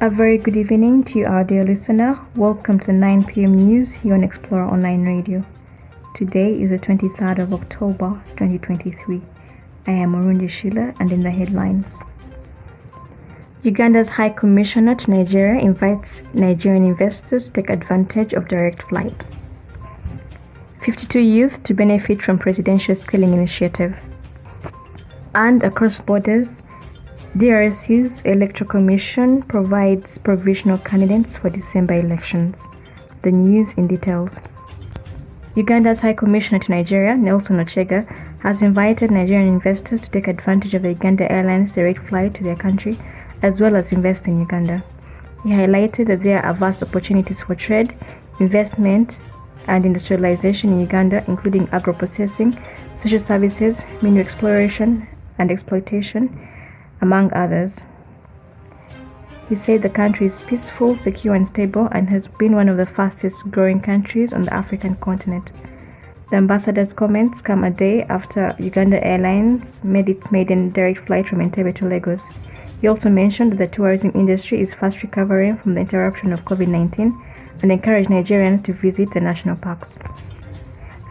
A very good evening to you, our dear listener. Welcome to the 9 p.m. news here on Explorer Online Radio. Today is the 23rd of October 2023. I am Orundi Sheila, and in the headlines, Uganda's High Commissioner to Nigeria invites Nigerian investors to take advantage of direct flight. 52 youth to benefit from Presidential Skilling Initiative. And across borders, DRC's Electoral Commission provides provisional candidates for December elections. The news in details. Uganda's High Commissioner to Nigeria, Nelson Ochega, has invited Nigerian investors to take advantage of the Uganda Airlines direct flight to their country, as well as invest in Uganda. He highlighted that there are vast opportunities for trade, investment, and industrialization in Uganda, including agro-processing, social services, mineral exploration and exploitation, among others. He said the country is peaceful, secure and stable, and has been one of the fastest growing countries on the African continent. The ambassador's comments come a day after Uganda Airlines made its maiden direct flight from Entebbe to Lagos. He also mentioned that the tourism industry is fast recovering from the interruption of COVID-19 and encouraged Nigerians to visit the national parks.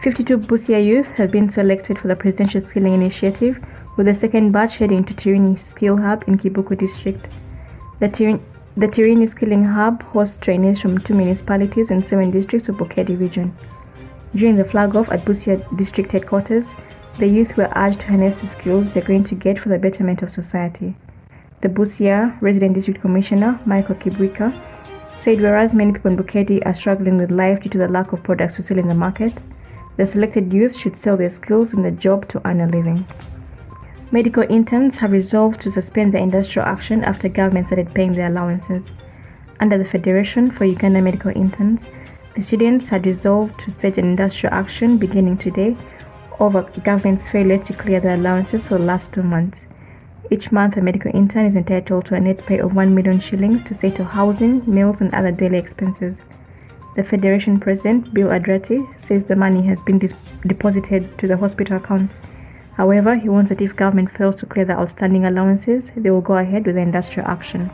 52 Busia youth have been selected for the Presidential Skilling Initiative, with the second batch heading to Tirini Skill Hub in Kibuku District. The Tirini Skilling Hub hosts trainees from 2 municipalities and 7 districts of Bukedi region. During the flag-off at Busia District Headquarters, the youth were urged to harness the skills they're going to get for the betterment of society. The Busia Resident District Commissioner, Michael Kibwika, said whereas many people in Bukedi are struggling with life due to the lack of products to sell in the market, the selected youth should sell their skills in the job to earn a living. Medical interns have resolved to suspend their industrial action after government started paying their allowances. Under the Federation for Uganda Medical Interns, the students had resolved to stage an industrial action beginning today over government's failure to clear their allowances for the last 2 months. Each month, a medical intern is entitled to a net pay of 1 million shillings to settle housing, meals and other daily expenses. The Federation President, Bill Adrati, says the money has been deposited to the hospital accounts. However, he warns that if government fails to clear the outstanding allowances, they will go ahead with the industrial action.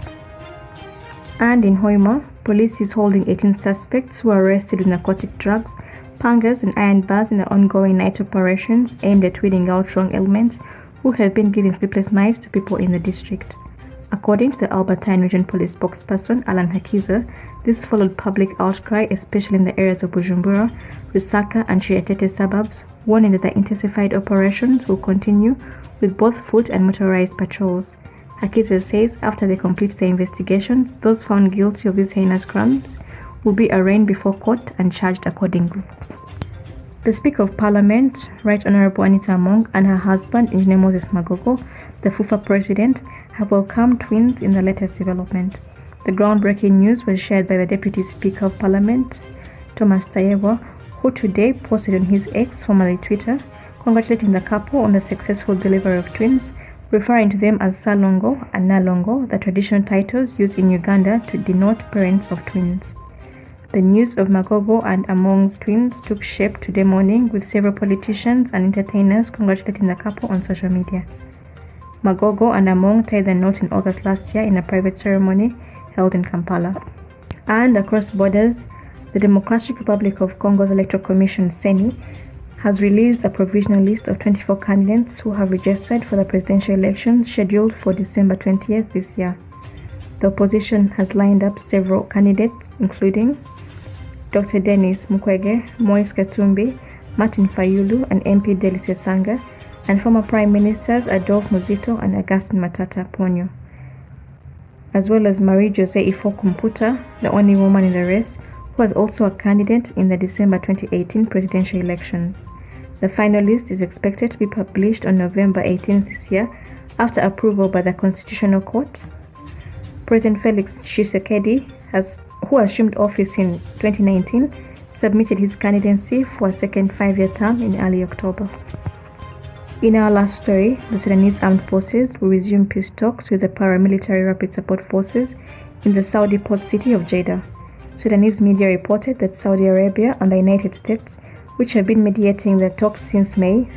And in Hoima, police is holding 18 suspects who were arrested with narcotic drugs, pangas and iron bars in the ongoing night operations aimed at weeding out wrong elements who have been giving sleepless nights to people in the district. According to the Albertine Region Police spokesperson, Alan Hakiza, this followed public outcry, especially in the areas of Bujumbura, Lusaka and Chiatete suburbs, warning that the intensified operations will continue with both foot and motorized patrols. Hakiza says after they complete their investigations, those found guilty of these heinous crimes will be arraigned before court and charged accordingly. The Speaker of Parliament, Right Honourable Anita Among, and her husband, Engineer Moses Magogo, the FUFA President, have welcomed twins in the latest development. The groundbreaking news was shared by the Deputy Speaker of Parliament, Thomas Tayebwa, who today posted on his X, formerly Twitter, congratulating the couple on the successful delivery of twins, referring to them as Salongo and Nalongo, the traditional titles used in Uganda to denote parents of twins. The news of Magogo and Among's twins took shape today morning, with several politicians and entertainers congratulating the couple on social media. Magogo and Among tied the knot in August last year in a private ceremony held in Kampala. And across borders, the Democratic Republic of Congo's Electoral Commission, CENI, has released a provisional list of 24 candidates who have registered for the presidential election scheduled for December 20th this year. The opposition has lined up several candidates, including Dr. Denis Mukwege, Moise Katumbi, Martin Fayulu, and MP Delice Sanga, and former Prime Ministers Adolphe Muzito and Augustin Matata Ponyo, as well as Marie-José Ifo-Kumputa, the only woman in the race, who was also a candidate in the December 2018 presidential elections. The final list is expected to be published on November 18th this year after approval by the Constitutional Court. President Felix Tshisekedi, who assumed office in 2019, submitted his candidacy for a second 5-year term in early October. In our last story, the Sudanese Armed Forces will resume peace talks with the paramilitary Rapid Support Forces in the Saudi port city of Jeddah. Sudanese media reported that Saudi Arabia and the United States, which have been mediating the talks since May,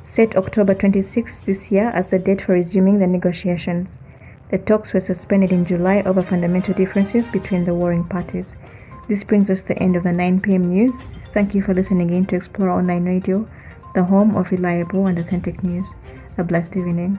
set October 26 this year as the date for resuming the negotiations. The talks were suspended in July over fundamental differences between the warring parties. This brings us to the end of the 9 p.m. news. Thank you for listening in to Explorer Online Radio, the home of reliable and authentic news. A blessed evening.